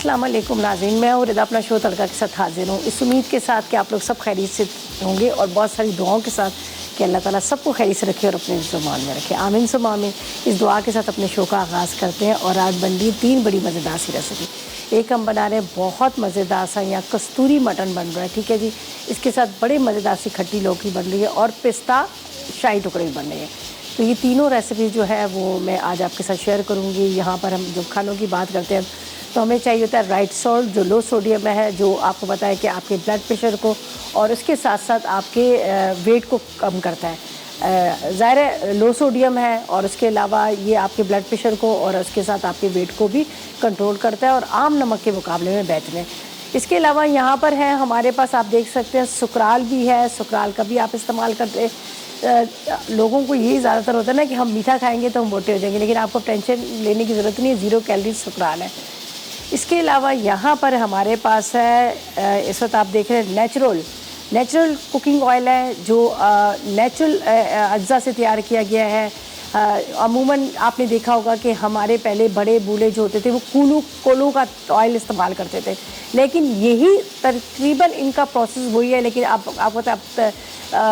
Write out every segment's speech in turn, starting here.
अस्सलाम वालेकुम नाज़रीन, मैं और रिदा अपना शो तड़का के साथ हाजिर हूँ। इस उम्मीद के साथ कि आप लोग सब खैरियत से होंगे और बहुत सारी दुआओं के साथ कि अल्लाह ताला सबको खैरियत से रखे और अपने ज़ुबान में रखे। आमीन सुम्मा आमीन। इस दुआ के साथ अपने शो का आगाज़ करते हैं और आज बन रही 3 बड़ी मज़ेदार सी रेसिपी। एक हम बना रहे हैं बहुत मज़ेदार सा यहाँ कस्तूरी मटन बन रहा है, ठीक है जी। इसके साथ बड़े मज़ेदार सी खट्टी लौकी बन रही है और पिस्ता शाही टुकड़े भी बन रहे हैं। तो ये तीनों रेसिपी जो है वो मैं आज आपके साथ शेयर करूँगी। यहाँ पर हम जब खानों की बात करते हैं तो हमें चाहिए होता है राइट सॉल्ट जो लो सोडियम में है, जो आपको पता है कि आपके ब्लड प्रेशर को और उसके साथ साथ आपके वेट को कम करता है। ज़ाहिर है लो सोडियम है और उसके अलावा ये आपके ब्लड प्रेशर को और उसके साथ आपके वेट को भी कंट्रोल करता है और आम नमक के मुकाबले में बेहतर है। इसके अलावा यहाँ पर है हमारे पास, आप देख सकते हैं सुकराल भी है। सुकराल का भी आप इस्तेमाल करते हैं। लोगों को यही ज़्यादातर होता है ना कि हम मीठा खाएंगे तो हम मोटे हो जाएंगे, लेकिन आपको टेंशन लेने की ज़रूरत नहीं है, 0 कैलोरी सुकराल है। इसके अलावा यहाँ पर हमारे पास है, इस वक्त आप देख रहे हैं नेचुरल कुकिंग ऑयल है जो नेचुरल अज्जा से तैयार किया गया है। अमूमन आपने देखा होगा कि हमारे पहले बड़े बूढ़े जो होते थे वो कोलू का ऑयल इस्तेमाल करते थे, लेकिन यही तकरीबन इनका प्रोसेस वही है। लेकिन आप पता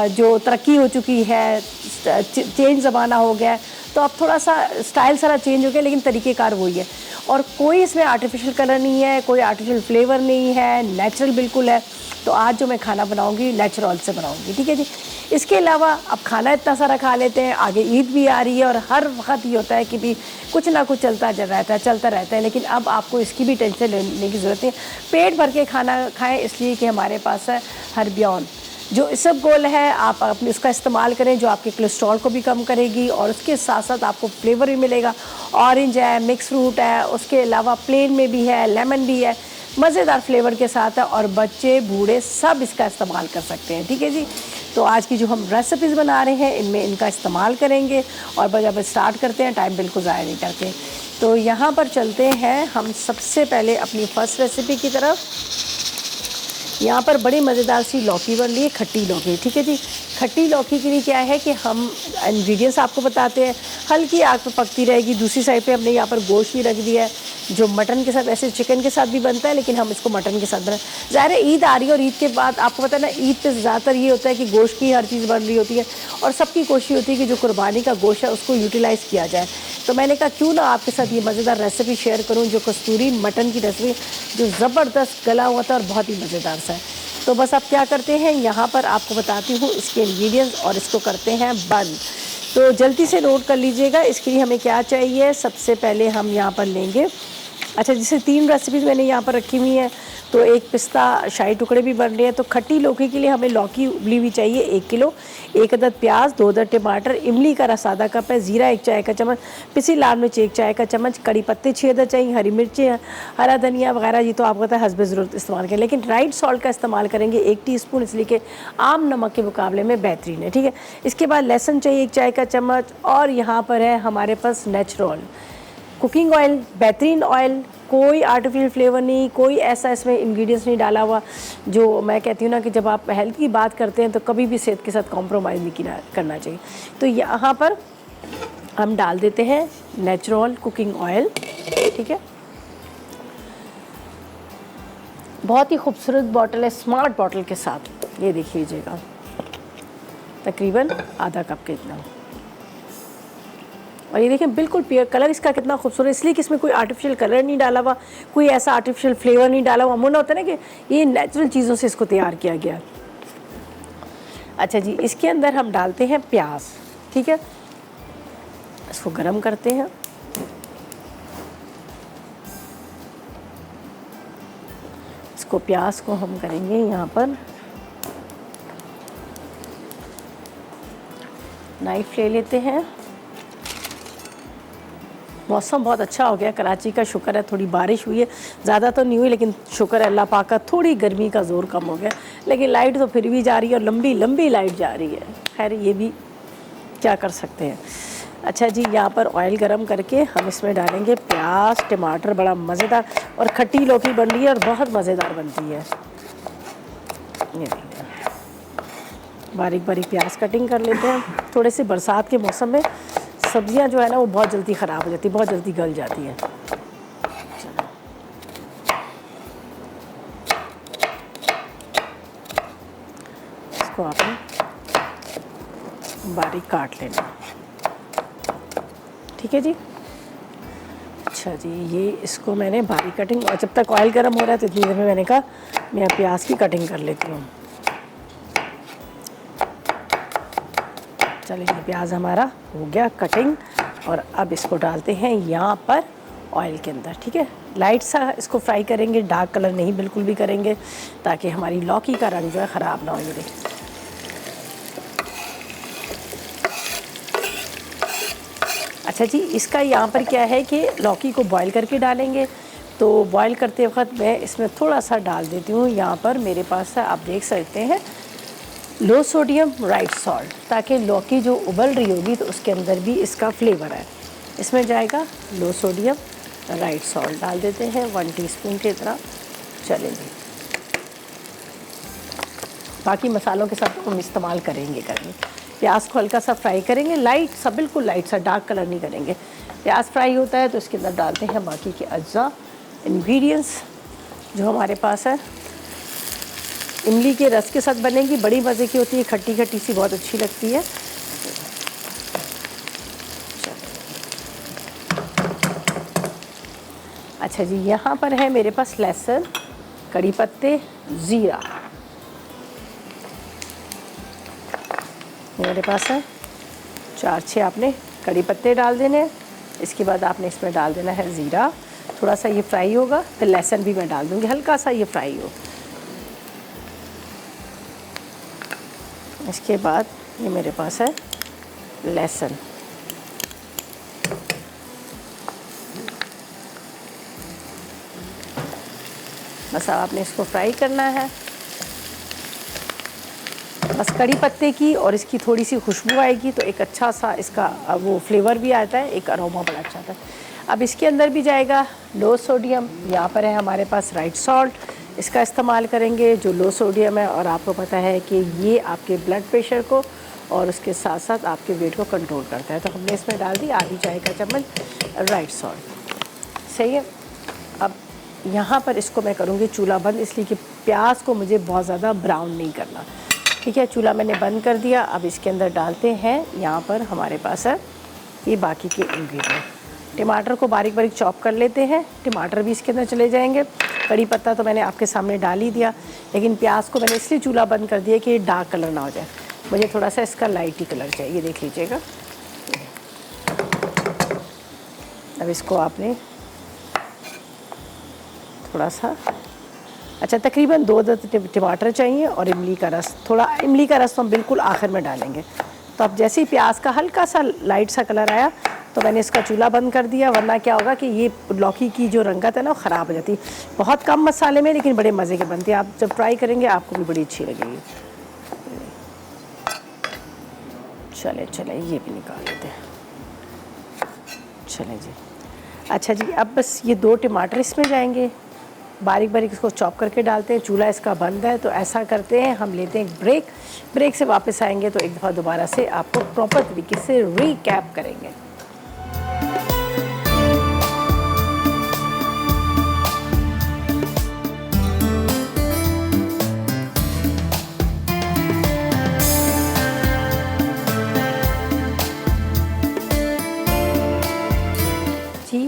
जो तरक्की हो चुकी है, चेंज ज़माना हो गया है, तो अब थोड़ा सा स्टाइल सारा चेंज हो गया, लेकिन तरीक़ेकार वही है। और कोई इसमें आर्टिफिशियल कलर नहीं है, कोई आर्टिफिशियल फ्लेवर नहीं है, नेचुरल बिल्कुल है। तो आज जो मैं खाना बनाऊंगी नेचुरल से बनाऊंगी, ठीक है जी। इसके अलावा अब खाना इतना सारा खा लेते हैं, आगे ईद भी आ रही है और हर वक्त ये होता है कि भी कुछ ना कुछ चलता रहता है, लेकिन अब आपको इसकी भी टेंशन लेने की ज़रूरत नहीं। पेट भर के खाना खाएँ, इसलिए कि हमारे पास है हर्बियन जो इसबगोल है। आप अपने उसका इस्तेमाल करें जो आपके कोलेस्ट्रॉल को भी कम करेगी और उसके साथ साथ आपको फ्लेवर भी मिलेगा। ऑरेंज है, मिक्स फ्रूट है, उसके अलावा प्लेन में भी है, लेमन भी है, मज़ेदार फ्लेवर के साथ है और बच्चे बूढ़े सब इसका इस्तेमाल कर सकते हैं, ठीक है जी। तो आज की जो हम रेसिपीज़ बना रहे हैं इनमें इनका इस्तेमाल करेंगे और जब स्टार्ट करते हैं टाइम बिल्कुल ज़ाया नहीं करते। तो यहाँ पर चलते हैं हम सबसे पहले अपनी फ़र्स्ट रेसिपी की तरफ। यहाँ पर बड़ी मज़ेदार सी लौकी बन रही है, खट्टी लौकी, ठीक है जी। खट्टी लौकी के लिए क्या है कि हम इंग्रेडिएंट्स आपको बताते हैं। हल्की आग पर पकती रहेगी। दूसरी साइड पे हमने यहाँ पर गोश्त भी रख दिया है जो मटन के साथ, ऐसे चिकन के साथ भी बनता है, लेकिन हम इसको मटन के साथ बनाए। ज़ाहिर है ईद आ रही है और ईद के बाद आपको पता है ना, ईद पे ज़्यादातर ये होता है कि गोश्त की हर चीज़ बन रही होती है और सबकी कोशिश होती है कि जो कुर्बानी का गोश्त है उसको यूटिलाइज़ किया जाए। तो मैंने कहा क्यों ना आपके साथ ये मज़ेदार रेसिपी शेयर करूँ, जो कस्तूरी मटन की रेसिपी जो ज़बरदस्त गला हुआ था और बहुत ही मज़ेदार सा है। तो बस आप क्या करते हैं, यहाँ पर आपको बताती हूँ इसके इंग्रेडिएंट्स और इसको करते हैं बंद। तो जल्दी से नोट कर लीजिएगा। इसके लिए हमें क्या चाहिए, सबसे पहले हम यहाँ पर लेंगे, अच्छा जैसे 3 रेसिपीज़ मैंने यहाँ पर रखी हुई हैं, तो एक पिस्ता शाही टुकड़े भी बन रहे हैं। तो खट्टी लौकी के लिए हमें लौकी उबली हुई चाहिए 1 किलो, 1 अदद प्याज, 2 अदद टमाटर, इमली का रस आधा कप है, ज़ीरा 1 चाय का चम्मच, पिसी लाल मिर्च 1 चाय का चम्मच, कड़ी पत्ते 6 अदद चाहिए, हरी मिर्चें, हरा धनिया वगैरह ये तो आपको पता है हस्बे ज़रूरत इस्तेमाल करें, लेकिन राइट सॉल्ट का इस्तेमाल करेंगे 1 टीस्पून, इसलिए कि आम नमक के मुकाबले में बेहतरीन है, ठीक है। इसके बाद लहसुन चाहिए 1 चाय का चम्मच और यहाँ पर है हमारे पास नेचुरल कुकिंग ऑयल, बेहतरीन ऑयल, कोई आर्टिफिशियल फ्लेवर नहीं, कोई ऐसा इसमें इंग्रेडिएंट्स नहीं डाला हुआ। जो मैं कहती हूँ ना कि जब आप हेल्थ की बात करते हैं तो कभी भी सेहत के साथ कॉम्प्रोमाइज़ नहीं करना चाहिए। तो यहाँ पर हम डाल देते हैं नेचुरल कुकिंग ऑयल, ठीक है। बहुत ही खूबसूरत बॉटल है, स्मार्ट बॉटल के साथ, ये देख लीजिएगा, तकरीबन आधा कप के इतना। और ये देखें बिल्कुल प्योर कलर इसका कितना खूबसूरत, इसलिए कि इसमें कोई आर्टिफिशियल कलर नहीं डाला हुआ, कोई ऐसा आर्टिफिशियल फ्लेवर नहीं डाला हुआ। अमूमन होता है ना कि ये नेचुरल चीज़ों से इसको तैयार किया गया। अच्छा जी, इसके अंदर हम डालते हैं प्याज, ठीक है। इसको गरम करते हैं। इसको प्याज को हम करेंगे यहाँ पर नाइफ ले लेते हैं। मौसम बहुत अच्छा हो गया कराची का, शुक्र है थोड़ी बारिश हुई है, ज़्यादा तो नहीं हुई लेकिन शुक्र है अल्लाह पाक का, थोड़ी गर्मी का ज़ोर कम हो गया। लेकिन लाइट तो फिर भी जा रही है और लंबी लंबी लाइट जा रही है, खैर ये भी क्या कर सकते हैं। अच्छा जी, यहाँ पर ऑयल गरम करके हम इसमें डालेंगे प्याज, टमाटर, बड़ा मज़ेदार और खट्टी लौकी बन रही है और बहुत मज़ेदार बनती है। ये बारीक बारीक प्याज कटिंग कर लेते हैं। थोड़े से बरसात के मौसम में सब्जियां जो है ना वो बहुत जल्दी ख़राब हो जाती है, बहुत जल्दी गल जाती हैं। बारीक काट लेना, ठीक है जी। अच्छा जी, ये इसको मैंने बारीक कटिंग, और जब तक ऑयल गर्म हो रहा है तो इतनी देर में मैंने कहा मैं प्याज की कटिंग कर लेती हूँ। चलिए, ये प्याज हमारा हो गया कटिंग, और अब इसको डालते हैं यहाँ पर ऑयल के अंदर, ठीक है। लाइट सा इसको फ्राई करेंगे, डार्क कलर नहीं बिल्कुल भी करेंगे, ताकि हमारी लौकी का रंग जो है ख़राब ना हो। ये देखिए, अच्छा जी, इसका यहाँ पर क्या है कि लौकी को बॉईल करके डालेंगे, तो बॉईल करते वक्त मैं इसमें थोड़ा सा डाल देती हूँ। यहाँ पर मेरे पास है, आप देख सकते हैं, लो सोडियम राइट सॉल्ट, ताकि लौकी जो उबल रही होगी तो उसके अंदर भी इसका फ्लेवर है। इसमें जाएगा लो सोडियम राइट सॉल्ट, डाल देते हैं 1 टीस्पून के इतना। चलेंगे, बाकी मसालों के साथ हम इस्तेमाल करेंगे। प्याज को हल्का सा फ्राई करेंगे, लाइट सा, बिल्कुल लाइट सा, डार्क कलर नहीं करेंगे। प्याज फ्राई होता है तो इसके अंदर डालते हैं बाकी के अज्जा इंग्रेडिएंट्स जो हमारे पास है। इमली के रस के साथ बनेगी, बड़ी मज़े की होती है, खट्टी खट्टी सी, बहुत अच्छी लगती है। अच्छा जी, यहाँ पर है मेरे पास लहसुन, कड़ी पत्ते, ज़ीरा मेरे पास है। 4-6 आपने कड़ी पत्ते डाल देने हैं। इसके बाद आपने इसमें डाल देना है ज़ीरा, थोड़ा सा ये फ्राई होगा, फिर लहसुन भी मैं डाल दूँगी, हल्का सा ये फ्राई हो। इसके बाद ये मेरे पास है लहसुन, बस आपने इसको फ्राई करना है। बस कड़ी पत्ते की और इसकी थोड़ी सी खुशबू आएगी तो एक अच्छा सा इसका वो फ्लेवर भी आता है, एक अरोमा बड़ा अच्छा आता है। अब इसके अंदर भी जाएगा लो सोडियम, यहाँ पर है हमारे पास राइट सॉल्ट, इसका इस्तेमाल करेंगे जो लो सोडियम है। और आपको पता है कि ये आपके ब्लड प्रेशर को और उसके साथ साथ आपके वेट को कंट्रोल करता है, तो हमने इसमें डाल दी आधी चाय का चम्मच राइट सॉल्ट। सही है। अब यहाँ पर इसको मैं करूँगी चूल्हा बंद, इसलिए कि प्याज को मुझे बहुत ज़्यादा ब्राउन नहीं करना, ठीक है। चूल्हा मैंने बंद कर दिया। अब इसके अंदर डालते हैं, यहाँ पर हमारे पास है ये बाकी के इंग्रेडिएंट। टमाटर को बारीक बारीक चॉप कर लेते हैं, टमाटर भी इसके अंदर चले जाएंगे। कड़ी पत्ता तो मैंने आपके सामने डाल ही दिया, लेकिन प्याज को मैंने इसलिए चूल्हा बंद कर दिया कि डार्क कलर ना हो जाए, मुझे थोड़ा सा इसका लाइट ही कलर चाहिए, देख लीजिएगा। अब इसको आपने थोड़ा सा, अच्छा तकरीबन 2 टमाटर चाहिए और इमली का रस, थोड़ा इमली का रस तो हम बिल्कुल आखिर में डालेंगे। तो अब जैसे ही प्याज का हल्का सा लाइट सा कलर आया तो मैंने इसका चूल्हा बंद कर दिया, वरना क्या होगा कि ये लौकी की जो रंगत है ना वो ख़राब हो जाती है। बहुत कम मसाले में लेकिन बड़े मज़े के बनते हैं, आप जब ट्राई करेंगे आपको भी बड़ी अच्छी लगेगी। चले चले ये भी निकाल लेते हैं, चलें जी। अच्छा जी, अब बस ये 2 टमाटर इसमें जाएंगे, बारीक बारीक इसको चॉप करके डालते हैं। चूल्हा इसका बंद है तो ऐसा करते हैं, हम लेते हैं एक ब्रेक, ब्रेक से वापस आएंगे तो एक दफ़ा दोबारा से आपको प्रॉपर तरीके से रीकैप करेंगे।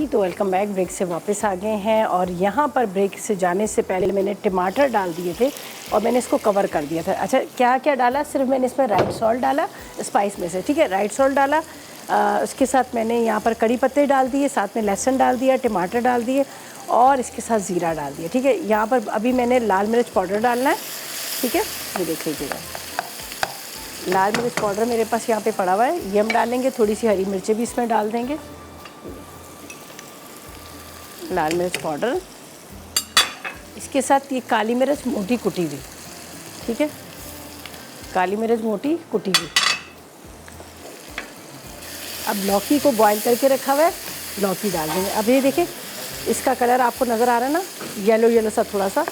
तो वेलकम बैक, ब्रेक से वापस आ गए हैं और यहाँ पर ब्रेक से जाने से पहले मैंने टमाटर डाल दिए थे और मैंने इसको कवर कर दिया था। अच्छा क्या क्या डाला, सिर्फ मैंने इसमें राइट सॉल्ट डाला स्पाइस में से, ठीक है, राइट सॉल्ट डाला। उसके साथ मैंने यहाँ पर कड़ी पत्ते डाल दिए, साथ में लहसुन डाल दिया, टमाटर डाल दिए और इसके साथ ज़ीरा डाल दिया, ठीक है। यहाँ पर अभी मैंने लाल मिर्च पाउडर डालना है, ठीक है, ये देख लीजिएगा लाल मिर्च पाउडर मेरे पास यहाँ पे पड़ा हुआ है, ये हम डालेंगे। थोड़ी सी हरी मिर्चें भी इसमें डाल देंगे, लाल मिर्च पाउडर, इसके साथ ये काली मिर्च मोटी कुटी हुई, ठीक है, काली मिर्च मोटी कुटी हुई। अब लौकी को बॉईल करके रखा हुआ है, लौकी डाल देंगे। अब ये देखिए इसका कलर आपको नज़र आ रहा है ना, येलो येलो सा, थोड़ा सा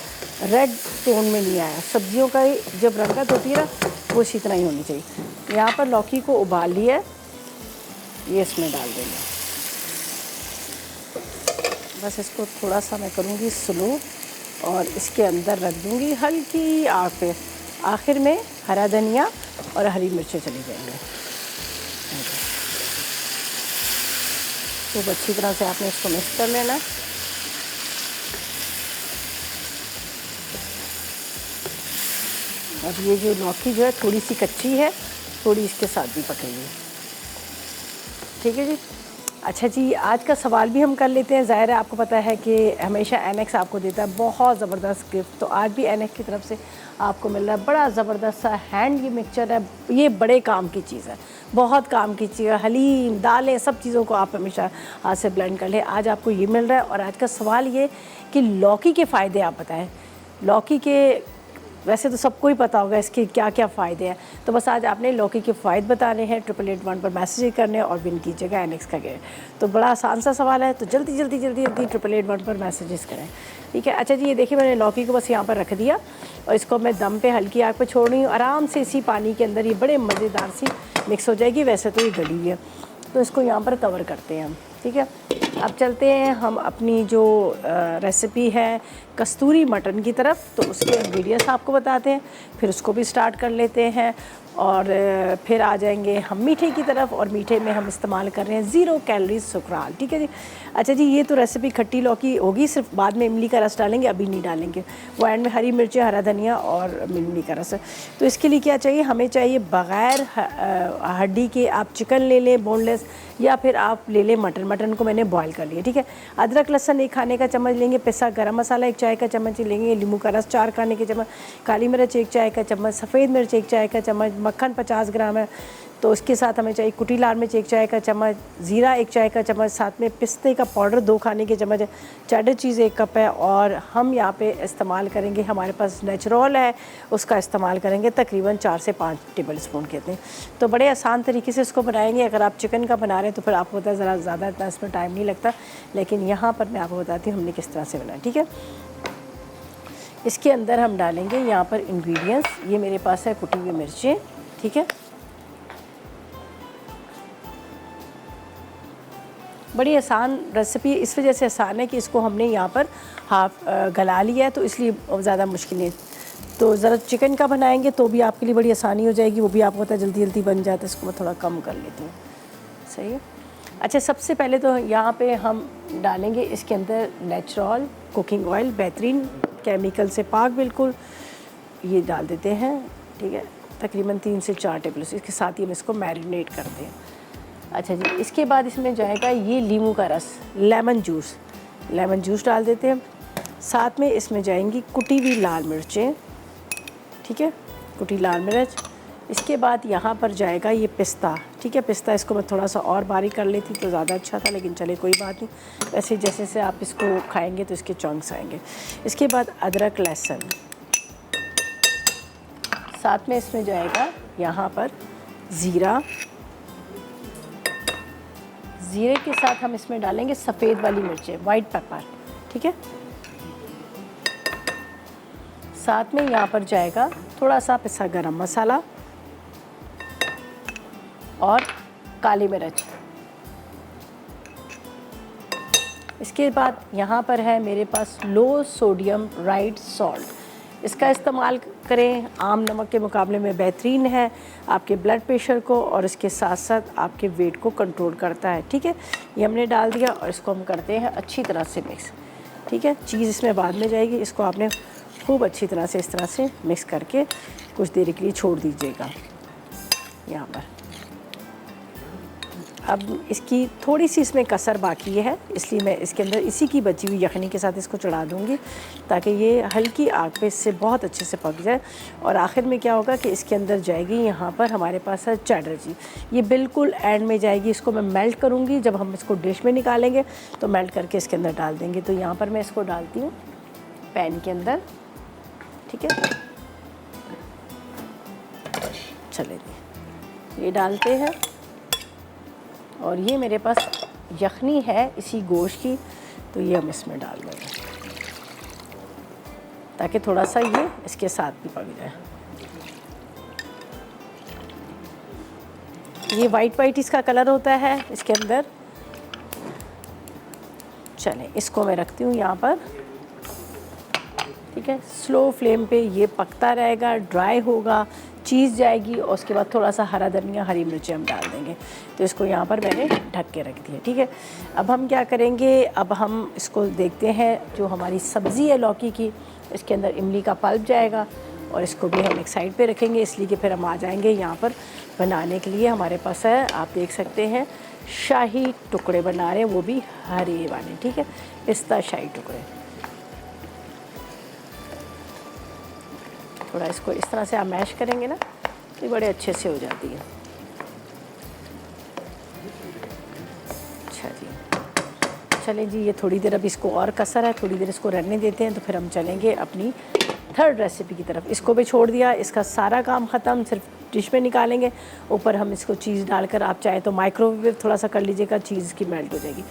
रेड टोन में नहीं आया। सब्जियों का जब रंगत होती है ना वो इसी तरह ही होनी चाहिए। यहाँ पर लौकी को उबाल लिया है, ये इसमें डाल देंगे। बस इसको थोड़ा सा मैं करूँगी स्लो और इसके अंदर रख दूँगी हल्की आग पे। आखिर में हरा धनिया और हरी मिर्चें चली जाएंगे। खूब अच्छी तरह से आपने इसको मिक्स कर लेना। अब ये जो लौकी जो है थोड़ी सी कच्ची है, थोड़ी इसके साथ भी पकेगी। ठीक है जी। अच्छा जी, आज का सवाल भी हम कर लेते हैं। ज़ाहिर है आपको पता है कि हमेशा एनेक्स आपको देता है बहुत ज़बरदस्त गिफ्ट, तो आज भी एनेक्स की तरफ से आपको मिल रहा है बड़ा ज़बरदस्त सा हैंड ये मिक्सचर है। ये बड़े काम की चीज़ है, बहुत काम की चीज़ है। हलीम, दालें, सब चीज़ों को आप हमेशा हाथ से ब्लेंड कर लें। आज आपको ये मिल रहा है। और आज का सवाल ये कि लौकी के फ़ायदे आप बताएँ। लौकी के वैसे तो सबको ही पता होगा इसके क्या क्या फ़ायदे हैं, तो बस आज आपने लौकी के फ़ायदे बताने हैं। 8881 पर मैसेज करने और विन कीजिएगा एनेक्स का गिफ्ट। तो बड़ा आसान सा सवाल है, तो जल्दी 8881 पर मैसेजेस करें। ठीक है। अच्छा जी, ये देखिए मैंने लौकी को बस यहाँ पर रख दिया और इसको मैं दम पे हल्की आग पे छोड़ रही हूँ। आराम से इसी पानी के अंदर ये बड़े मज़ेदार सी मिक्स हो जाएगी। वैसे तो ये गली हुई है, तो इसको यहाँ पर कवर करते हैं हम। ठीक है। अब चलते हैं हम अपनी जो रेसिपी है कस्तूरी मटन की तरफ, तो उसके इंग्रेडिएंट्स आपको बताते हैं, फिर उसको भी स्टार्ट कर लेते हैं और फिर आ जाएंगे हम मीठे की तरफ। और मीठे में हम इस्तेमाल कर रहे हैं 0 कैलोरीज सुकराल। ठीक है जी। अच्छा जी, ये तो रेसिपी खट्टी लौकी होगी, सिर्फ बाद में इमली का रस डालेंगे, अभी नहीं डालेंगे। वो एंड में हरी मिर्चें, हरा धनिया और इमली का रस। तो इसके लिए क्या चाहिए, हमें चाहिए बग़ैर हड्डी के आप चिकन ले लें बोनलेस, या फिर आप ले लें मटन। मटन को मैंने बॉयल कर लिया। ठीक है। अदरक लहसुन 1 खाने का चम्मच लेंगे, पिसा गरम मसाला 1 चाय का चम्मच लेंगे, नींबू का रस 4 खाने के चम्मच, काली मिर्च 1 चाय का चम्मच, सफ़ेद मिर्च 1 चाय का चम्मच, मक्खन 50 ग्राम है, तो उसके साथ हमें चाहिए कुटी लाल मिर्च 1 चाय का चम्मच, ज़ीरा 1 चाय का चम्मच, साथ में पिस्ते का पाउडर 2 खाने के चम्मच है, चेडर चीज़ 1 कप है। और हम यहाँ पे इस्तेमाल करेंगे, हमारे पास नेचुरल है, उसका इस्तेमाल करेंगे तकरीबन 4 से 5 टेबल स्पून कहते हैं। तो बड़े आसान तरीके से इसको बनाएंगे। अगर आप चिकन का बना रहे हैं तो फिर आपको पता है ज़रा ज़्यादा इतना इसमें टाइम नहीं लगता, लेकिन यहाँ पर मैं आपको बताती हूँ हमने किस तरह से बनाया। ठीक है। इसके अंदर हम डालेंगे यहाँ पर इंग्रेडिएंट्स। ये मेरे पास है कुटी हुई मिर्चें। ठीक है। बड़ी आसान रेसिपी इस वजह से आसान है कि इसको हमने यहाँ पर हाफ गला लिया है, तो इसलिए ज़्यादा मुश्किल नहीं। तो ज़रा चिकन का बनाएंगे तो भी आपके लिए बड़ी आसानी हो जाएगी, वो भी आपको पता है जल्दी जल्दी बन जाता है। इसको मैं थोड़ा कम कर लेती हूँ। सही है। अच्छा, सबसे पहले तो यहाँ पे हम डालेंगे इसके अंदर नेचुरल कुकिंग ऑयल, बेहतरीन केमिकल से पाक बिल्कुल, ये डाल देते हैं। ठीक है। तकरीबन 3 से 4 टेबल, इसके साथ ही हम इसको मैरिनेट करते हैं। अच्छा जी, इसके बाद इसमें जाएगा ये नींबू का रस, लेमन जूस डाल देते हैं। साथ में इसमें जाएंगी कुटी हुई लाल मिर्चें। ठीक है, कुटी लाल मिर्च। इसके बाद यहाँ पर जाएगा ये पिस्ता। ठीक है। पिस्ता इसको मैं थोड़ा सा और बारीक कर लेती तो ज़्यादा अच्छा था, लेकिन चले कोई बात नहीं। वैसे जैसे जैसे आप इसको खाएंगे तो इसके चंक्स आएंगे। इसके बाद अदरक लहसुन, साथ में इसमें जाएगा यहाँ पर ज़ीरे के साथ हम इसमें डालेंगे सफ़ेद वाली मिर्चें, वाइट पेपर। ठीक है। साथ में यहाँ पर जाएगा थोड़ा सा पिसा गरम मसाला और काली मिर्च। इसके बाद यहाँ पर है मेरे पास लो सोडियम राइड सॉल्ट। इसका इस्तेमाल करें, आम नमक के मुकाबले में बेहतरीन है आपके ब्लड प्रेशर को, और इसके साथ साथ आपके वेट को कंट्रोल करता है। ठीक है। ये हमने डाल दिया और इसको हम करते हैं अच्छी तरह से मिक्स। ठीक है। चीज़ इसमें बाद में जाएगी, इसको आपने खूब अच्छी तरह से इस तरह से मिक्स करके कुछ देर के लिए छोड़ दीजिएगा यहाँ पर। अब इसकी थोड़ी सी इसमें कसर बाकी है, इसलिए मैं इसके अंदर इसी की बची हुई यखनी के साथ इसको चढ़ा दूँगी ताकि ये हल्की आग पे इससे बहुत अच्छे से पक जाए। और आखिर में क्या होगा कि इसके अंदर जाएगी यहाँ पर हमारे पास है चेडर चीज़, ये बिल्कुल एंड में जाएगी। इसको मैं मेल्ट करूँगी, जब हम इसको डिश में निकालेंगे तो मेल्ट करके इसके अंदर डाल देंगे। तो यहाँ पर मैं इसको डालती हूँ पैन के अंदर। ठीक है। चले जी, ये डालते हैं। और ये मेरे पास यखनी है इसी गोश्त की, तो ये हम इसमें डाल देंगे ताकि थोड़ा सा ये इसके साथ भी पक जाए। ये वाइट इसका कलर होता है इसके अंदर। चलें, इसको मैं रखती हूँ यहाँ पर। ठीक है। स्लो फ्लेम पे ये पकता रहेगा, ड्राई होगा, चीज़ जाएगी और उसके बाद थोड़ा सा हरा धनिया, हरी मिर्ची हम डाल देंगे। तो इसको यहाँ पर मैंने ढक के रख दिया, ठीक है। अब हम क्या करेंगे, अब हम इसको देखते हैं, जो हमारी सब्ज़ी है लौकी की, इसके अंदर इमली का पल्प जाएगा और इसको भी हम एक साइड पे रखेंगे, इसलिए कि फिर हम आ जाएंगे यहाँ पर बनाने के लिए। हमारे पास है, आप देख सकते हैं, शाही टुकड़े बना रहे हैं, वो भी हरे वाले, ठीक है, पिस्ता शाही टुकड़े। थोड़ा इसको इस तरह से आप मैश करेंगे ना तो बड़े अच्छे से हो जाती है। अच्छा जी, चलें जी, ये थोड़ी देर अब इसको और कसर है, थोड़ी देर इसको रहने देते हैं, तो फिर हम चलेंगे अपनी थर्ड रेसिपी की तरफ। इसको भी छोड़ दिया, इसका सारा काम ख़त्म, सिर्फ डिश में निकालेंगे। ऊपर हम इसको चीज़ डालकर, आप चाहे तो माइक्रोवेव थोड़ा सा कर लीजिएगा, चीज़ की मेल्ट हो जाएगी।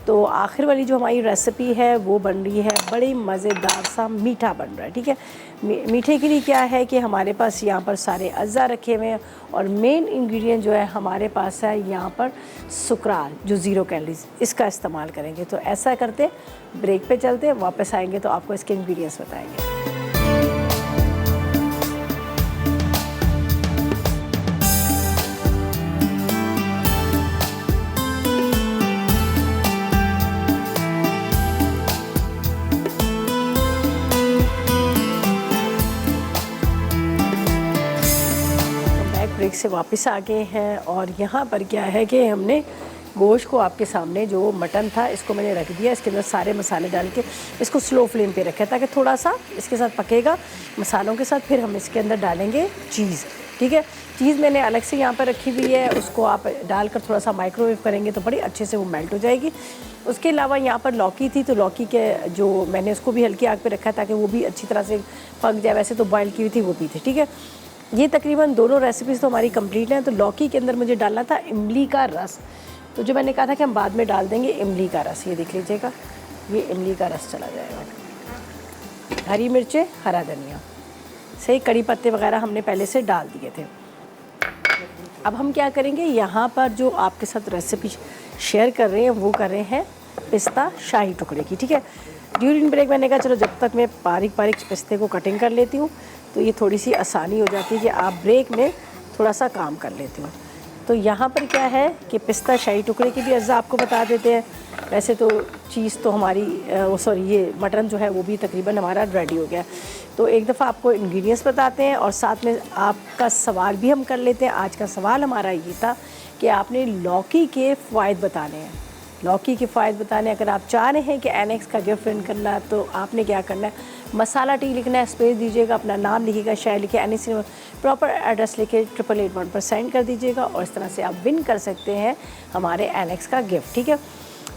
तो आखिर वाली जो हमारी रेसिपी है वो बन रही है, बड़ी मज़ेदार सा मीठा बन रहा है, ठीक है। मीठे के लिए क्या है कि हमारे पास यहाँ पर सारे अज़ा रखे हुए हैं और मेन इंग्रेडिएंट जो है हमारे पास है यहाँ पर सुकराल, जो 0 कैलोरीज, इसका इस्तेमाल करेंगे। तो ऐसा करते, ब्रेक पे चलते, वापस आएंगे तो आपको इसके इंग्रेडिएंट्स बताएंगे। ब्रेक से वापस आ गए हैं और यहाँ पर क्या है कि हमने गोश्त को आपके सामने, जो मटन था, इसको मैंने रख दिया, इसके अंदर सारे मसाले डाल के इसको स्लो फ्लेम पे रखा है ताकि थोड़ा सा इसके साथ पकेगा मसालों के साथ। फिर हम इसके अंदर डालेंगे चीज़, ठीक है। चीज़ मैंने अलग से यहाँ पर रखी हुई है, उसको आप डालकर थोड़ा सा माइक्रोवेव करेंगे तो बड़ी अच्छे से वो मेल्ट हो जाएगी। उसके अलावा यहाँ पर लौकी थी, तो लौकी के जो मैंने उसको भी हल्की आग पे रखा है ताकि वो भी अच्छी तरह से पक जाए। वैसे तो बॉयल की हुई थी, वो भी थी, ठीक है। ये तकरीबन दोनों रेसिपीज़ तो हमारी कंप्लीट हैं। तो लौकी के अंदर मुझे डालना था इमली का रस, तो जो मैंने कहा था कि हम बाद में डाल देंगे इमली का रस, ये देख लीजिएगा, ये इमली का रस चला जाएगा। हरी मिर्चें, हरा धनिया, सही, कड़ी पत्ते वगैरह हमने पहले से डाल दिए थे। अब हम क्या करेंगे, यहाँ पर जो आपके साथ रेसिपी शेयर कर रहे हैं वो कर रहे हैं पिस्ता शाही टुकड़े की, ठीक है। ड्यूरिंग ब्रेक मैंने कहा चलो जब तक मैं बारीक बारीक पिस्ते को कटिंग कर लेती हूँ तो ये थोड़ी सी आसानी हो जाती है कि आप ब्रेक में थोड़ा सा काम कर लेते हो। तो यहाँ पर क्या है कि पिस्ता शाही टुकड़े की भी अज़्ज़ा आपको बता देते हैं। वैसे तो चीज़ तो हमारी ये मटन जो है वो भी तकरीबन हमारा रेडी हो गया। तो एक दफ़ा आपको इंग्रेडिएंट्स बताते हैं और साथ में आपका सवाल भी हम कर लेते हैं। आज का सवाल हमारा ये था कि आपने लौकी के फ़ायदे बताने हैं, लौकी के फ़ायदे बताने। अगर आप चाह रहे हैं कि एनेक्स का गिफ्ट विन करना है तो आपने क्या करना है, मसाला टी लिखना है, स्पेस दीजिएगा, अपना नाम लिखिएगा, शहर लिखे, एनेक्स प्रॉपर एड्रेस लिखे 8881 पर सेंड कर दीजिएगा और इस तरह से आप विन कर सकते हैं हमारे एनेक्स का गिफ्ट, ठीक है।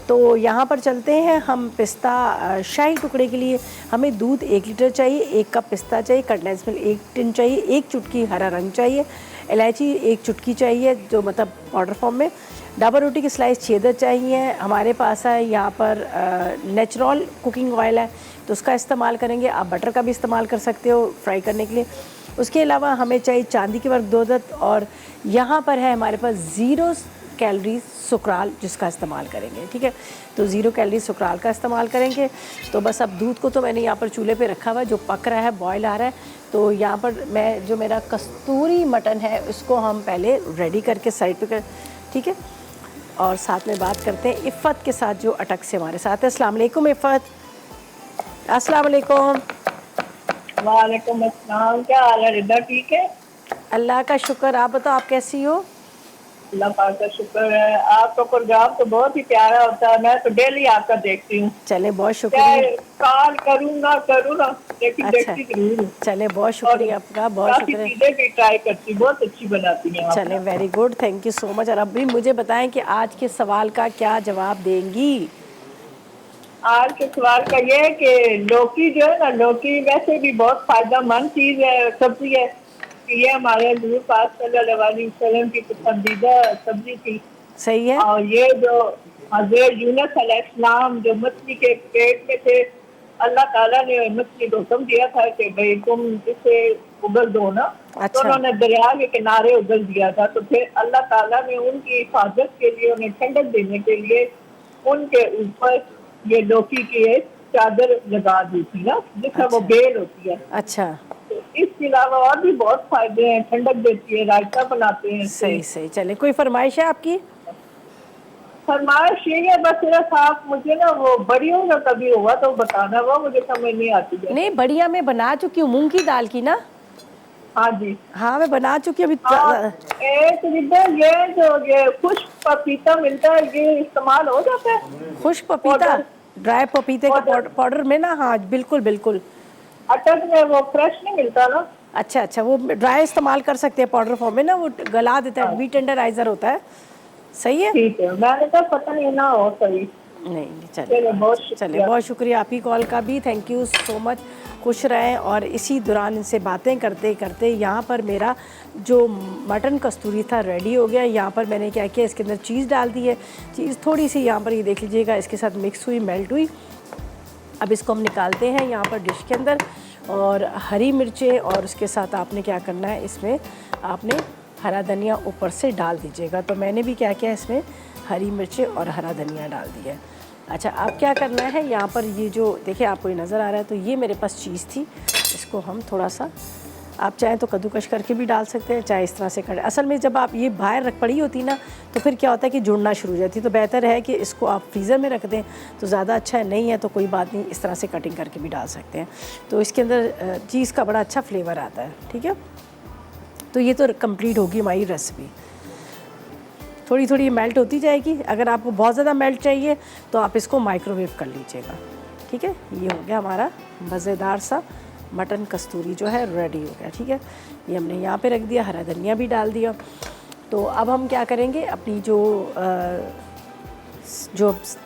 तो यहाँ पर चलते हैं हम पिस्ता शाही टुकड़े के लिए। हमें दूध 1 लीटर चाहिए, 1 कप पिस्ता चाहिए, कंडेंस मिल्क 1 टिन चाहिए, 1 चुटकी हरा रंग चाहिए, इलायची 1 चुटकी चाहिए जो मतलब पाउडर फॉर्म में, डाबर रोटी की स्लाइस 6 अदद चाहिए। हमारे पास है यहाँ पर नेचुरल कुकिंग ऑयल है तो उसका इस्तेमाल करेंगे। आप बटर का भी इस्तेमाल कर सकते हो फ्राई करने के लिए। उसके अलावा हमें चाहिए चांदी के वर्क 2 अदद और यहाँ पर है हमारे पास 0 कैलोरीज सुकराल जिसका इस्तेमाल करेंगे, ठीक है। तो 0 कैलोरीज सुकराल का इस्तेमाल करेंगे। तो बस अब दूध को तो मैंने यहाँ पर चूल्हे पे रखा हुआ है, जो पक रहा है, बॉयल आ रहा है। तो यहाँ पर मैं जो मेरा कस्तूरी मटन है उसको हम पहले रेडी करके साइड पे कर, ठीक है। और साथ में बात करते हैं इफ़त के साथ जो अटक से हमारे साथ है। अस्सलाम वालेकुम इफ़त। अस्सलाम वालेकुम। वालेकुम अस्सलाम, क्या हाल है रिदा, ठीक है? अल्लाह का शुक्र, आप बताओ आप कैसी हो? अल्लाह पाक का शुक्र है। आपका प्रोग्राम तो बहुत ही प्यारा होता है, मैं तो डेली आपका देखती हूँ। चले बहुत क्या शुक्रिया। कॉल करूँगा लेकिन अच्छा, देखती जरूर हूँ। चले बहुत शुक्रिया आपका, बहुत काफी शुक्रिया। चीजें भी ट्राई करती, बहुत अच्छी बनाती हैं आप। चले very good, thank you so much. और अब भी मुझे बताएं कि आज के सवाल का क्या जवाब देंगी? आज के सवाल का ये है कि लौकी जो है ना, लौकी वैसे भी बहुत फायदेमंद चीज है, सब्जी है। ये हमारे हज़ूर पाक सल्लल्लाहु अलैहि वसल्लम की पसंदीदा सब्जी थी। सही है। और ये जो हज़रत यूनुस अलैहिस्सलाम जो मछली के पेट में थे, अल्लाह ताला ने मछली को हुक्म दिया था कि भाई तुम इसे उगल दो ना। तो अच्छा, उन्होंने दरिया के किनारे उगल दिया था। तो फिर अल्लाह ताला ने उनकी हिफाजत के लिए, उन्हें ठंडक देने के लिए उनके ऊपर ये लौकी की एक चादर लगा दी थी ना, जिसका वो अच्छा, बेल होती है। अच्छा, इसके अलावा और भी बहुत फायदे हैं, ठंडक देती है, रायता बनाते हैं इससे। सही सही। चले, कोई फरमाइश है आपकी? फरमाइश ये है बस मेरा साहब, मुझे ना वो बड़ियों का कभी हुआ तो बताना, वो मुझे समझ नहीं आती है। नहीं, बढ़िया मैं बना चुकी हूँ, मूंग की दाल की ना। हाँ जी। हाँ मैं बना चुकी हूँ हाँ, अभी। एक इधर ये जो ये खुश्क पपीता मिलता है, ये इस्तेमाल हो जाता है? खुश्क पपीता, पाउडर, ड्राई पपीते का पाउडर पाउडर में ना, हाँ बिल्कुल बिल्कुल। अटक में वो फ्रेश नहीं मिलता ना? अच्छा अच्छा, वो ड्राई इस्तेमाल कर सकते हैं पाउडर फॉर्म में ना, वो गला देता है, हाँ, वीट टेंडराइजर होता है। सही है। ठीक है, मैंने कहा पता नहीं ना हो सही। नहीं नहीं, चलिए, बहुत चलिए, शुक्रिया। बहुत शुक्रिया आपकी कॉल का भी, थैंक यू सो मच। खुश रहें। और इसी दौरान इनसे बातें करते करते यहाँ पर मेरा जो मटन कस्तूरी था रेडी हो गया। यहाँ पर मैंने क्या किया, इसके अंदर चीज़ डाल दी है। चीज़ थोड़ी सी यहाँ पर ये देख लीजिएगा इसके साथ मिक्स हुई, मेल्ट हुई। अब इसको हम निकालते हैं यहाँ पर डिश के अंदर। और हरी मिर्चें, और उसके साथ आपने क्या करना है, इसमें आपने हरा धनिया ऊपर से डाल दीजिएगा। तो मैंने भी क्या किया, इसमें हरी मिर्चें और हरा धनिया डाल दिया है। अच्छा, अब क्या करना है, यहाँ पर ये जो देखिए आपको ये नज़र आ रहा है, तो ये मेरे पास चीज़ थी, इसको हम थोड़ा सा, आप चाहें तो कद्दूकश करके भी डाल सकते हैं, चाहे इस तरह से कर। असल में जब आप ये बाहर रख पड़ी होती ना, तो फिर क्या होता है कि जुड़ना शुरू हो जाती है। तो बेहतर है कि इसको आप फ्रीज़र में रख दें तो ज़्यादा अच्छा है। नहीं है तो कोई बात नहीं, इस तरह से कटिंग करके भी डाल सकते हैं। तो इसके अंदर चीज़ का बड़ा अच्छा फ्लेवर आता है। ठीक है, तो ये तो कंप्लीट होगी हमारी रेसिपी। थोड़ी थोड़ी मेल्ट होती जाएगी। अगर आपको बहुत ज़्यादा मेल्ट चाहिए तो आप इसको माइक्रोवेव कर लीजिएगा। ठीक है, ये हो गया हमारा मज़ेदार सा मटन कस्तूरी जो है रेडी हो गया। ठीक है, ये हमने यहाँ पे रख दिया, हरा धनिया भी डाल दिया। तो अब हम क्या करेंगे, अपनी जो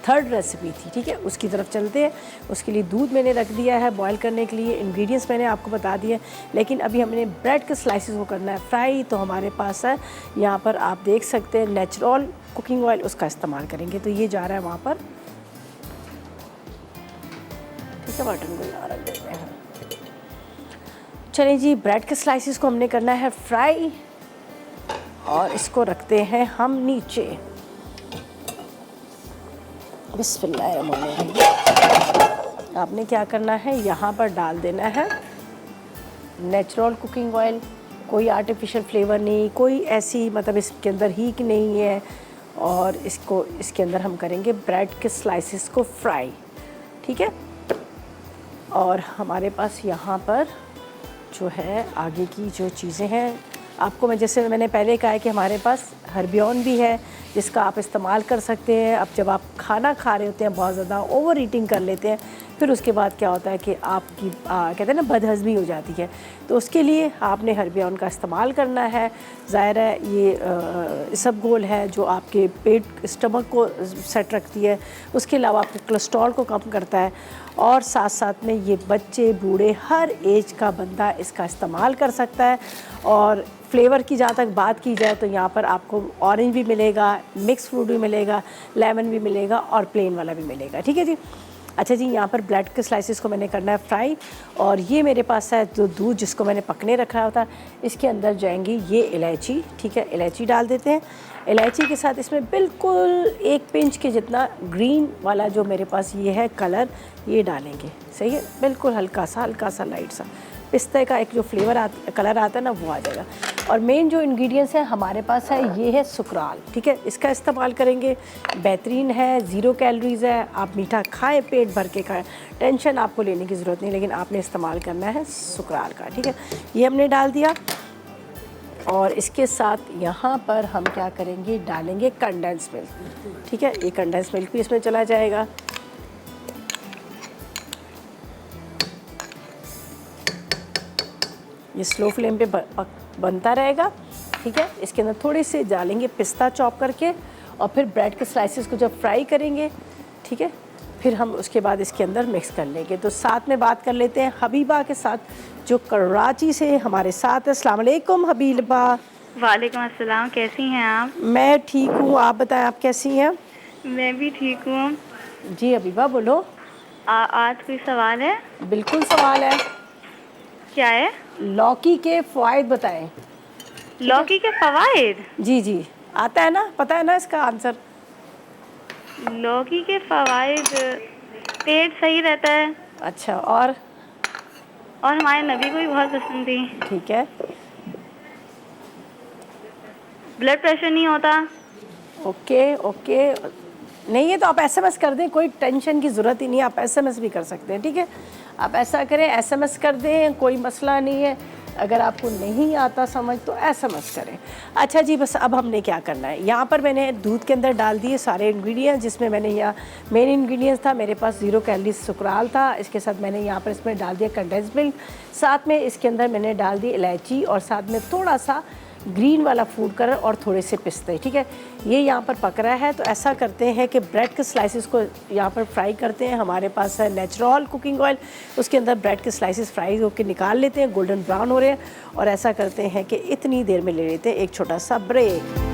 थर्ड रेसिपी थी, ठीक है, उसकी तरफ चलते हैं। उसके लिए दूध मैंने रख दिया है बॉईल करने के लिए। इंग्रेडिएंट्स मैंने आपको बता दिए, लेकिन अभी हमने ब्रेड के स्लाइसेस को करना है फ्राई। तो हमारे पास है यहाँ पर, आप देख सकते हैं, नेचुरल कुकिंग ऑयल, उसका इस्तेमाल करेंगे। तो ये जा रहा है वहाँ पर। ठीक है, बटन को यहाँ रख देते हैं। चलिए जी, ब्रेड के स्लाइसेस को हमने करना है फ्राई, और इसको रखते हैं हम नीचे। बिस्मिल्लाहिर्रहमानिर्रहीम। आपने क्या करना है, यहाँ पर डाल देना है नेचुरल कुकिंग ऑयल। कोई आर्टिफिशियल फ्लेवर नहीं, कोई ऐसी मतलब इसके अंदर हीट नहीं है। और इसको इसके अंदर हम करेंगे ब्रेड के स्लाइसेस को फ्राई। ठीक है, और हमारे पास यहाँ पर जो है आगे की जो चीज़ें हैं, आपको मैं जैसे मैंने पहले कहा है कि हमारे पास हर्बियन भी है जिसका आप इस्तेमाल कर सकते हैं। अब जब आप खाना खा रहे होते हैं, बहुत ज़्यादा ओवर ईटिंग कर लेते हैं, फिर उसके बाद क्या होता है कि आपकी कहते हैं ना, बदहज़मी हो जाती है। तो उसके लिए आपने हर्बियन का इस्तेमाल करना है। ज़ाहिर है ये इसबगोल है जो आपके पेट, स्टमक को सेट रखती है। उसके अलावा आपके कोलेस्ट्रॉल को कम करता है। और साथ साथ में ये बच्चे, बूढ़े, हर एज का बंदा इसका इस्तेमाल कर सकता है। और फ्लेवर की जहाँ तक बात की जाए तो यहाँ पर आपको ऑरेंज भी मिलेगा, मिक्स फ्रूट भी मिलेगा, लेमन भी मिलेगा, और प्लेन वाला भी मिलेगा। ठीक है जी। अच्छा जी, यहाँ पर ब्रेड के स्लाइसेस को मैंने करना है फ्राई। और ये मेरे पास है जो दूध जिसको मैंने पकने रखा होता, इसके अंदर जाएंगी ये इलायची। ठीक है, इलायची डाल देते हैं। इलायची के साथ इसमें बिल्कुल 1 पिंच के जितना ग्रीन वाला जो मेरे पास ये है कलर, ये डालेंगे। सही है, बिल्कुल हल्का सा लाइट सा पिस्ते का एक जो फ्लेवर कलर आता है ना, वो आ जाएगा। और मेन जो इंग्रेडिएंट्स हैं हमारे पास है, ये है सुकराल। ठीक है, इसका इस्तेमाल करेंगे, बेहतरीन है, 0 कैलोरीज़ है। आप मीठा खाएं, पेट भर के खाएं, टेंशन आपको लेने की ज़रूरत नहीं, लेकिन आपने इस्तेमाल करना है सुकराल का। ठीक है, ये हमने डाल दिया। और इसके साथ यहाँ पर हम क्या करेंगे, डालेंगे कंडेंस मिल्क। ठीक है, ये कंडेंस मिल्क भी इसमें चला जाएगा। ये स्लो फ्लेम पे बनता रहेगा। ठीक है, इसके अंदर थोड़े से डालेंगे पिस्ता चॉप करके, और फिर ब्रेड के स्लाइसेस को जब फ्राई करेंगे, ठीक है, फिर हम उसके बाद इसके अंदर मिक्स कर लेंगे। तो साथ में बात कर लेते हैं हबीबा के साथ, जो कराची से हमारे साथ है। अस्सलाम वालेकुम हबीबा। वालेकुम अस्सलाम, कैसी हैं आप? मैं ठीक हूँ, आप बताएं आप कैसी हैं? मैं भी ठीक हूँ। जी हबीबा बोलो। आज कोई सवाल है? बिल्कुल सवाल है। क्या है? लौकी के फ़वाइद बताएं। लौकी के फवाइद? जी जी, आता है ना, पता है ना इसका आंसर? लौकी के फवाइद, पेट सही रहता है। अच्छा, और और हमारे नबी को भी बहुत पसंद थी। ठीक है, ब्लड प्रेशर नहीं होता। Okay okay. नहीं है तो आप एसएमएस कर दें, कोई टेंशन की ज़रूरत ही नहीं है, आप एसएमएस भी कर सकते हैं। ठीक है, आप ऐसा करें, एसएमएस कर दें, कोई मसला नहीं है। अगर आपको नहीं आता समझ तो एसएमएस करें। अच्छा जी, बस अब हमने क्या करना है, यहाँ पर मैंने दूध के अंदर डाल दिए सारे इंग्रेडिएंट्स, जिसमें मैंने यहाँ मेन इंग्रेडिएंट्स था मेरे पास 0 कैलोरी सुकराल था। इसके साथ मैंने यहाँ पर इसमें डाल दिया कंडेंस मिल्क, साथ में इसके अंदर मैंने डाल दी इलायची और साथ में थोड़ा सा ग्रीन वाला फूड कलर और थोड़े से पिस्ते। ठीक है, ये यहाँ पर पक रहा है। तो ऐसा करते हैं कि ब्रेड के स्लाइसिस को यहाँ पर फ्राई करते हैं। हमारे पास है नेचुरल कुकिंग ऑयल, उसके अंदर ब्रेड के स्लाइसिस फ्राई होकर निकाल लेते हैं, गोल्डन ब्राउन हो रहे हैं। और ऐसा करते हैं कि इतनी देर में ले लेते हैं एक छोटा सा ब्रेक।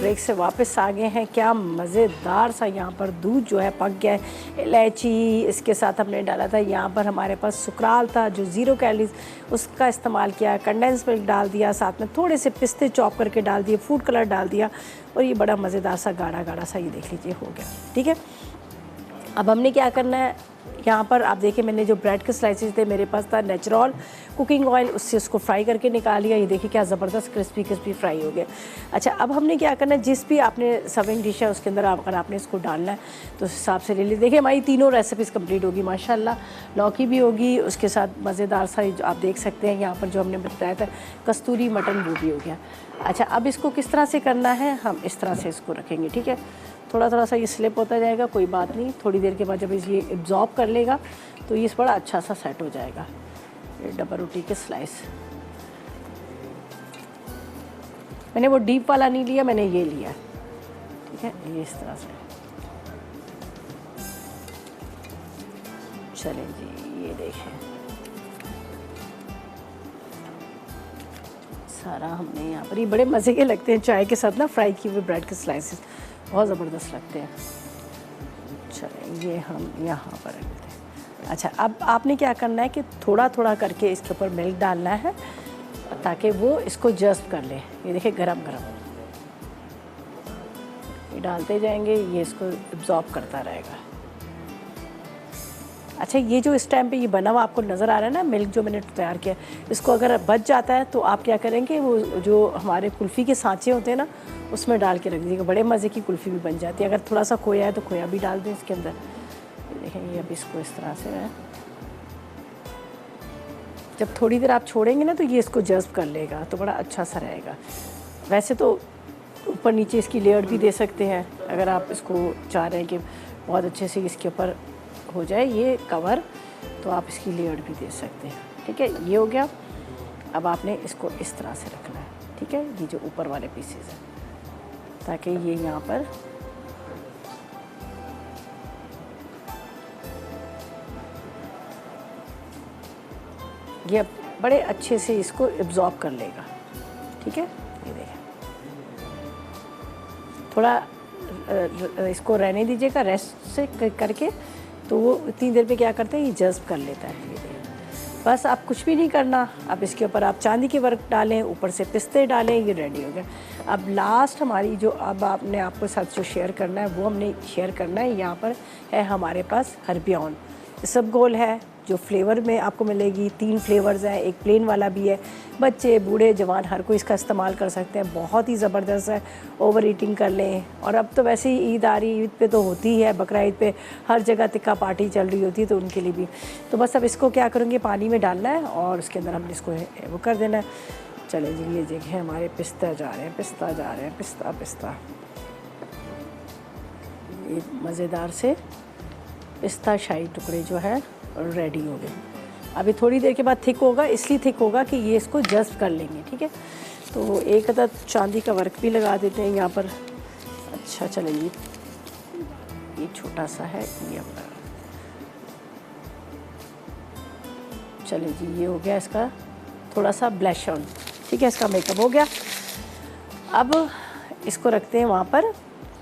ब्रेक से वापस आ गए हैं। क्या मज़ेदार सा यहाँ पर दूध जो है पक गया है। इलायची इसके साथ हमने डाला था, यहाँ पर हमारे पास सुकराल था जो 0 कैलोरीज, उसका इस्तेमाल किया। कंडेंस मिल्क डाल दिया, साथ में थोड़े से पिस्ते चॉप करके डाल दिए, फूड कलर डाल दिया और ये बड़ा मज़ेदार सा गाढ़ा गाढ़ा सा ये देख लीजिए हो गया। ठीक है, अब हमने क्या करना है, यहाँ पर आप देखिए मैंने जो ब्रेड के स्लाइसेस थे मेरे पास था नेचुरल कुकिंग ऑयल, उससे उसको फ्राई करके निकाल लिया। ये देखिए क्या ज़बरदस्त क्रिस्पी क्रिस्पी फ्राई हो गया। अच्छा, अब हमने क्या करना है, जिस भी आपने सर्विंग डिश है उसके अंदर अगर आपने इसको डालना है तो उस हिसाब से ले लीजिए। देखिए हमारी तीनों रेसिपीज़ कंप्लीट होगी माशाल्लाह। लौकी भी होगी, उसके साथ मज़ेदार सा जो आप देख सकते हैं यहाँ पर जो हमने बताया था कस्तूरी मटन, वो भी हो गया। अच्छा, अब इसको किस तरह से करना है, हम इस तरह से इसको रखेंगे। ठीक है, थोड़ा थोड़ा सा ये स्लिप होता जाएगा, कोई बात नहीं। थोड़ी देर के बाद जब ये एब्जॉर्ब कर लेगा तो ये बड़ा अच्छा सा सेट हो जाएगा। ये डबल रोटी के स्लाइस मैंने वो डीप वाला नहीं लिया, मैंने ये लिया। ठीक है, ये इस तरह से। चलें जी, ये देखें सारा हमने यहाँ पर, ये बड़े मज़े के लगते हैं चाय के साथ ना, फ्राई किए हुए ब्रेड के स्लाइसेस बहुत ज़बरदस्त लगते हैं। चलें, ये हम यहाँ पर रखते हैं। अच्छा, अब आपने क्या करना है कि थोड़ा थोड़ा करके इसके ऊपर मिल्क डालना है ताकि वो इसको जस्ट कर ले। ये देखिए गरम गरम ये डालते जाएंगे, ये इसको एब्जॉर्ब करता रहेगा। अच्छा, ये जो इस टाइम पे ये बना हुआ आपको नज़र आ रहा है ना मिल्क जो मैंने तैयार किया, इसको अगर बच जाता है तो आप क्या करेंगे, वो जो हमारे कुल्फ़ी के सांचे होते हैं ना उसमें डाल के रख दीजिएगा, बड़े मज़े की कुल्फ़ी भी बन जाती है। अगर थोड़ा सा खोया है तो खोया भी डाल दें इसके अंदर। देखें ये अब इसको इस तरह से है, जब थोड़ी देर आप छोड़ेंगे ना तो ये इसको जज़्ब कर लेगा, तो बड़ा अच्छा सा रहेगा। वैसे तो ऊपर नीचे इसकी लेयर भी दे सकते हैं, अगर आप इसको चाह रहे हैं कि बहुत अच्छे से इसके ऊपर हो जाए ये कवर, तो आप इसकी लेयर भी दे सकते हैं। ठीक है, ये हो गया। अब आपने इसको इस तरह से रखना है। ठीक है, ये जो ऊपर वाले पीसेस हैं, ताकि ये यहाँ पर ये बड़े अच्छे से इसको एब्जॉर्ब कर लेगा। ठीक है, ये देखें, थोड़ा इसको रहने दीजिएगा रेस्ट से करके, तो वो इतनी देर पे क्या करते हैं, ये जज़्ब कर लेता है। ये देखिए, बस आप कुछ भी नहीं करना। अब इसके ऊपर आप चांदी के वर्क डालें, ऊपर से पिस्ते डालें, ये रेडी हो गया। अब लास्ट हमारी जो अब आपने आपको साथ जो शेयर करना है वो हमने शेयर करना है। यहाँ पर है हमारे पास हरबियन इसबगोल है जो फ्लेवर में आपको मिलेगी। 3 फ्लेवर्स हैं, एक प्लेन वाला भी है। बच्चे बूढ़े जवान हर कोई इसका इस्तेमाल कर सकते हैं, बहुत ही ज़बरदस्त है। ओवर ईटिंग कर लें, और अब तो वैसे ही ईद आ रही, ईद पे तो होती है, बकरा ईद पे हर जगह टिक्का पार्टी चल रही होती है, तो उनके लिए भी। तो बस अब इसको क्या करेंगे, पानी में डालना है और उसके अंदर हमने इसको वो कर देना है। चले जी, ये देखिए हमारे पिस्ता जा रहे हैं, पिस्ता जा रहे हैं, पिस्ता पिस्ता, ये मज़ेदार से पिस्ता शाही टुकड़े जो है रेडी हो गए। अभी थोड़ी देर के बाद थिक होगा, इसलिए थिक होगा कि ये इसको जज़्ब कर लेंगे। ठीक है, तो एक अदद चांदी का वर्क भी लगा देते हैं यहाँ पर। अच्छा चलेंगे, ये छोटा सा है ये अपना। चले जी, ये हो गया इसका थोड़ा सा ब्लश ऑन। ठीक है, इसका मेकअप हो गया। अब इसको रखते हैं वहाँ पर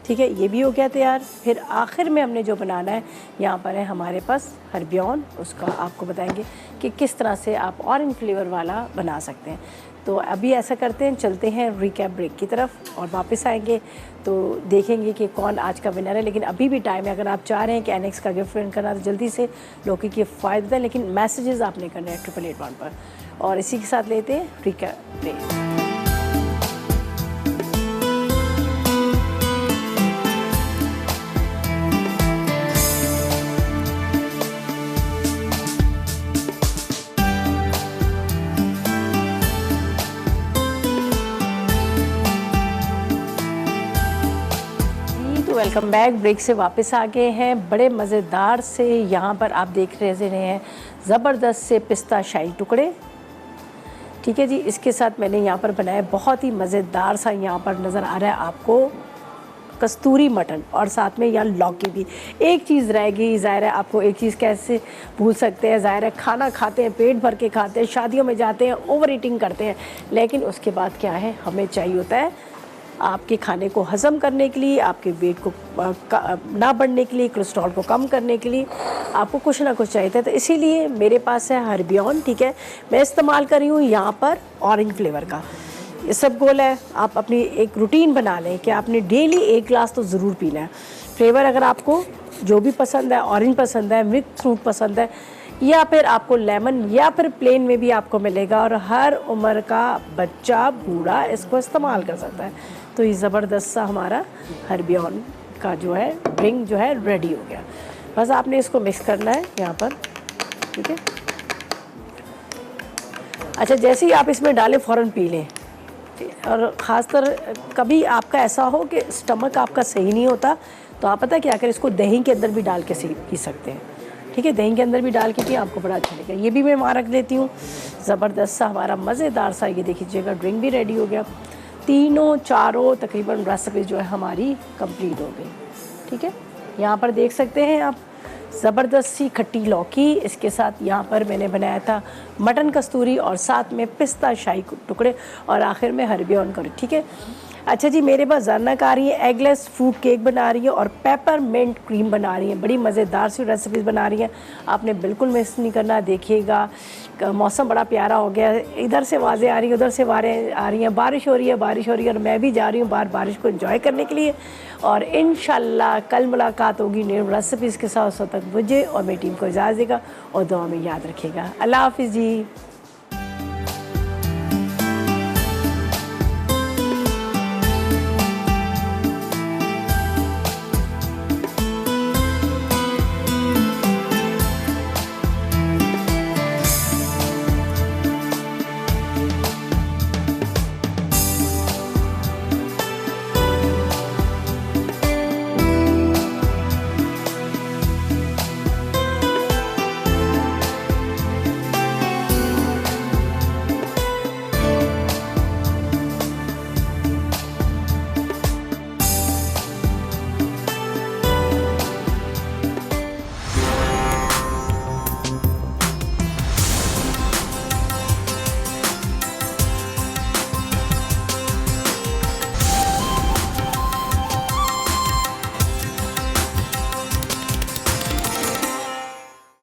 ठीक है, ये भी हो गया तैयार। फिर आखिर में हमने जो बनाना है, यहाँ पर है हमारे पास हरबियन, उसका आपको बताएंगे कि किस तरह से आप ऑरेंज फ्लेवर वाला बना सकते हैं। तो अभी ऐसा करते हैं, चलते हैं रिकैप ब्रेक की तरफ और वापस आएंगे तो देखेंगे कि कौन आज का विनर है। लेकिन अभी भी टाइम है, अगर आप चाह रहे हैं कि एनेक्स का गिफ्ट विन करना तो जल्दी से लौकी के फ़ायदे दें, लेकिन मैसेजेस आपने करने हैं 8881 पर। और इसी के साथ लेते हैं recap break. Welcome back. Break से वापस आ गए हैं। बड़े मज़ेदार से यहाँ पर आप देख रहे हैं ज़बरदस्त से पिस्ता शाही टुकड़े। ठीक है जी, इसके साथ मैंने यहाँ पर बनाया बहुत ही मज़ेदार सा, यहाँ पर नज़र आ रहा है आपको कस्तूरी मटन, और साथ में यहाँ लौकी भी। एक चीज़ रह गई, ज़ाहिर है आपको एक चीज़ कैसे भूल सकते हैं, ज़ाहिर है खाना खाते हैं, पेट भर के खाते हैं, शादियों में जाते हैं, ओवर ईटिंग करते हैं, लेकिन उसके बाद क्या है, हमें चाहिए होता है आपके खाने को हज़म करने के लिए, आपके वेट को ना बढ़ने के लिए, कोलेस्ट्रॉल को कम करने के लिए आपको कुछ ना कुछ चाहिए था। तो इसीलिए मेरे पास है हरबियन। ठीक है, मैं इस्तेमाल कर रही हूँ यहाँ पर ऑरेंज फ्लेवर का। ये सब गोल है, आप अपनी एक रूटीन बना लें कि आपने डेली 1 गिलास तो ज़रूर पीना है। फ्लेवर अगर आपको जो भी पसंद है, ऑरेंज पसंद है, मिक्स फ्रूट पसंद है, या फिर आपको लेमन या फिर प्लेन में भी आपको मिलेगा, और हर उम्र का बच्चा बूढ़ा इसको इस्तेमाल कर सकता है। तो ये ज़बरदस्त सा हमारा हरबियन का जो है ड्रिंक जो है रेडी हो गया। बस आपने इसको मिक्स करना है यहाँ पर। ठीक है, अच्छा, जैसे ही आप इसमें डालें फ़ौरन पी लें। और ख़ासकर कभी आपका ऐसा हो कि स्टमक आपका सही नहीं होता, तो आप पता क्या करें, इसको दही के अंदर भी डाल के पी सकते हैं। ठीक है, दही के अंदर भी डाल के पिए, आपको बड़ा अच्छा लगेगा। ये भी मैं वहाँ रख लेती हूँ। ज़बरदस्त सा हमारा मज़ेदार सा ये देखिएगा ड्रिंक भी रेडी हो गया। तीनों चारों तकरीबन रेसिपीज़ जो है हमारी कंप्लीट हो गई। ठीक है, यहाँ पर देख सकते हैं आप ज़बरदस्त सी खट्टी लौकी, इसके साथ यहाँ पर मैंने बनाया था मटन कस्तूरी, और साथ में पिस्ता शाही टुकड़े, और आखिर में हरबियन करी। ठीक है, अच्छा जी, मेरे पास ज़रनक आ रही है, एगलेस फ्रूट केक बना रही है, और पेपरमिंट क्रीम बना रही है। बड़ी मज़ेदार सी रेसिपीज़ बना रही हैं, आपने बिल्कुल मिस नहीं करना। देखिएगा, मौसम बड़ा प्यारा हो गया है, इधर से आवाज़ें आ रही हैं, उधर से आवाज़ें आ रही हैं, बारिश हो रही है, और मैं भी जा रही हूँ बाहर बारिश को एंजॉय करने के लिए। और इंशाल्लाह कल मुलाकात होगी न्यू रेसिपीज़ के साथ। उस वक्त तक मुझे और मेरी टीम को इजाज़त देगा, और दुआ में याद रखिएगा। अल्लाह हाफ़िज़ जी।